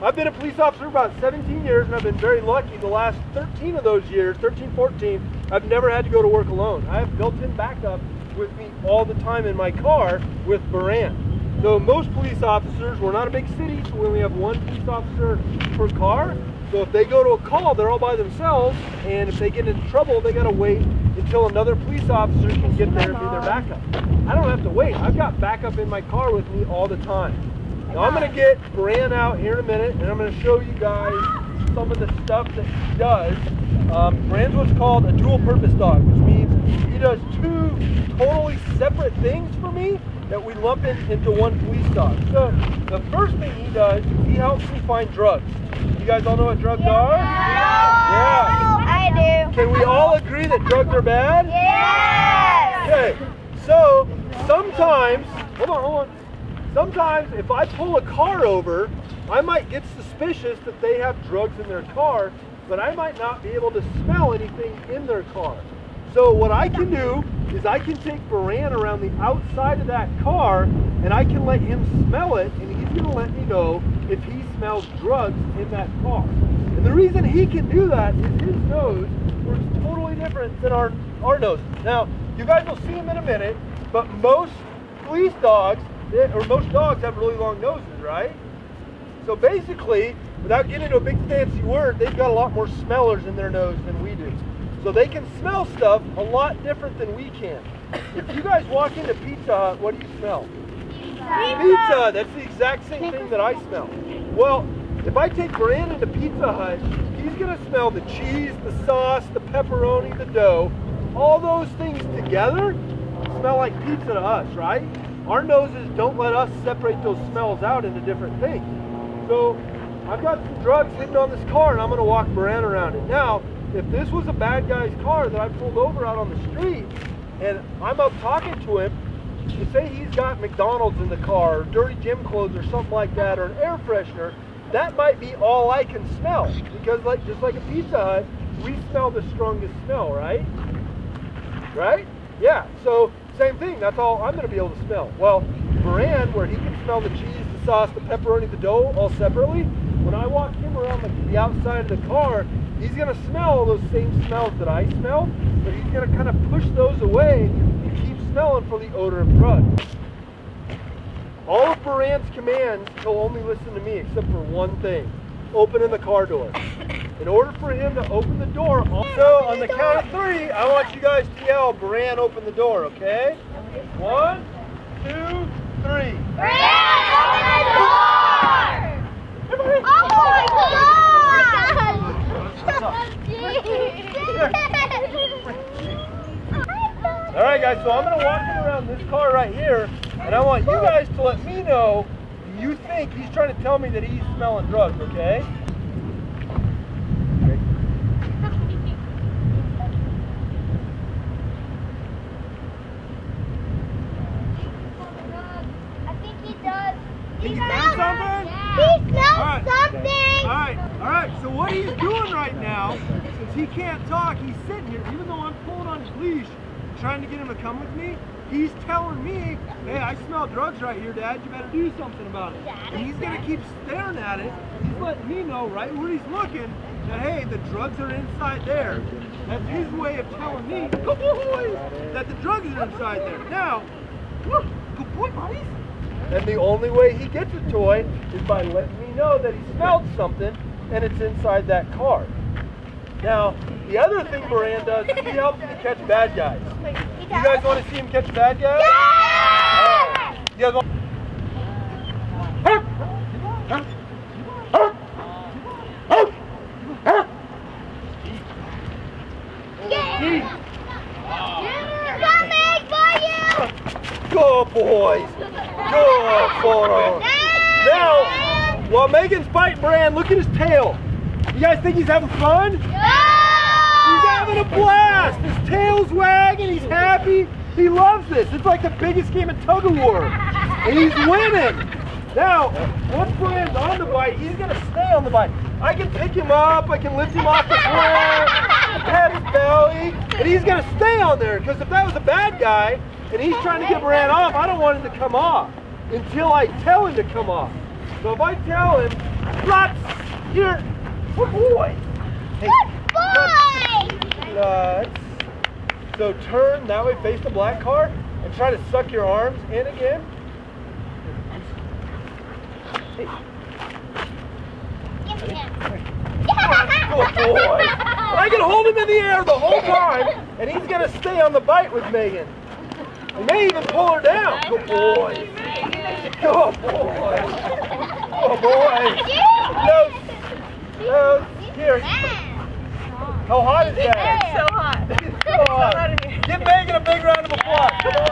I've been a police officer for about 17 years, and I've been very lucky the last 13 of those years, 13, 14, I've never had to go to work alone. I have built-in backup with me all the time in my car with Baran. So most police officers, we're not a big city, so we only have one police officer per car. So if they go to a call, they're all by themselves, and if they get into trouble, they gotta wait until another police officer can get there and be their backup. I don't have to wait. I've got backup in my car with me all the time. Now I'm gonna get Baran out here in a minute, and I'm gonna show you guys some of the stuff that he does. Baran's what's called a dual purpose dog, which means he does two totally separate things for me that we lump into one police dog. So the first thing he does is he helps me find drugs. You guys all know what drugs are? Yeah. I do. Can we all agree that drugs are bad? Yes. Okay. So sometimes, hold on. Sometimes if I pull a car over, I might get suspicious that they have drugs in their car, but I might not be able to smell anything in their car. So what I can do is I can take Baran around the outside of that car, and I can let him smell it, and he's going to let me know if he smells drugs in that car. And the reason he can do that is his nose works totally different than our noses. Now, you guys will see him in a minute, but most police dogs, or most dogs have really long noses, right? So basically, without getting into a big fancy word, they've got a lot more smellers in their nose than we do. So they can smell stuff a lot different than we can. If you guys walk into Pizza Hut, what do you smell? Pizza! That's the exact same thing that I smell. Well, if I take Baran into Pizza Hut, he's going to smell the cheese, the sauce, the pepperoni, the dough. All those things together smell like pizza to us, right? Our noses don't let us separate those smells out into different things. So I've got some drugs hidden on this car, and I'm going to walk Baran around it. Now, if this was a bad guy's car that I pulled over out on the street, and I'm up talking to him, to say he's got McDonald's in the car, or dirty gym clothes, or something like that, or an air freshener, that might be all I can smell. Because just like a Pizza Hut, we smell the strongest smell, right? Right? Yeah, so same thing, that's all I'm going to be able to smell. Well, Baran, where he can smell the cheese, the sauce, the pepperoni, the dough, all separately, when I walk him around the outside of the car, he's going to smell all those same smells that I smell, but he's going to kind of push those away and keep smelling for the odor of drugs. All of Baran's commands, he'll only listen to me except for one thing: opening the car door. In order for him to open the door, so on the count of 3, I want you guys to yell, Baran, open the door, okay? 1, 2, 3. Baran, open the door! Oh my God! All right, guys, so I'm going to walk him around this car right here, and I want you guys to let me know if you think he's trying to tell me that he's smelling drugs, okay? He smells something? He smells something! Alright, so what he's doing right now, since he can't talk, he's sitting here, even though I'm pulling on his leash, trying to get him to come with me, he's telling me, hey, I smell drugs right here, Dad, you better do something about it. And he's going to keep staring at it. He's letting me know right where he's looking that, hey, the drugs are inside there. That's his way of telling me, good boy, that the drugs are inside there. Now, good boy, buddies. And the only way he gets a toy is by letting me know that he smelled something and it's inside that car. Now, the other thing Baran does is he helps me catch bad guys. You guys want to see him catch bad guys? Yeah! You guys want... Coming for you! Good boys! Good boys! Now, while Megan's biting Baran, look at his tail. You guys think he's having fun? Yeah! He's having a blast! His tail's wagging, he's happy. He loves this. It's like the biggest game of tug of war. And he's winning. Now, once Baran's on the bite, he's going to stay on the bite. I can pick him up, I can lift him off the floor, pat his belly, and he's going to stay on there. Because if that was a bad guy, and he's trying to get Baran off, I don't want him to come off until I tell him to come off. So if I tell him, Lots. Here. Good boy. Hey, Good boy. Lots. So turn that way, face the black car, and try to suck your arms in again. Hey. Give me him. Good boy. I can hold him in the air the whole time, and he's going to stay on the bite with Megan. He may even pull her down. Good boy. Good boy. Good boy. Nose. Nose. Here. How hot is that? So hot. So hot. Give Megan a big round of applause. Come on.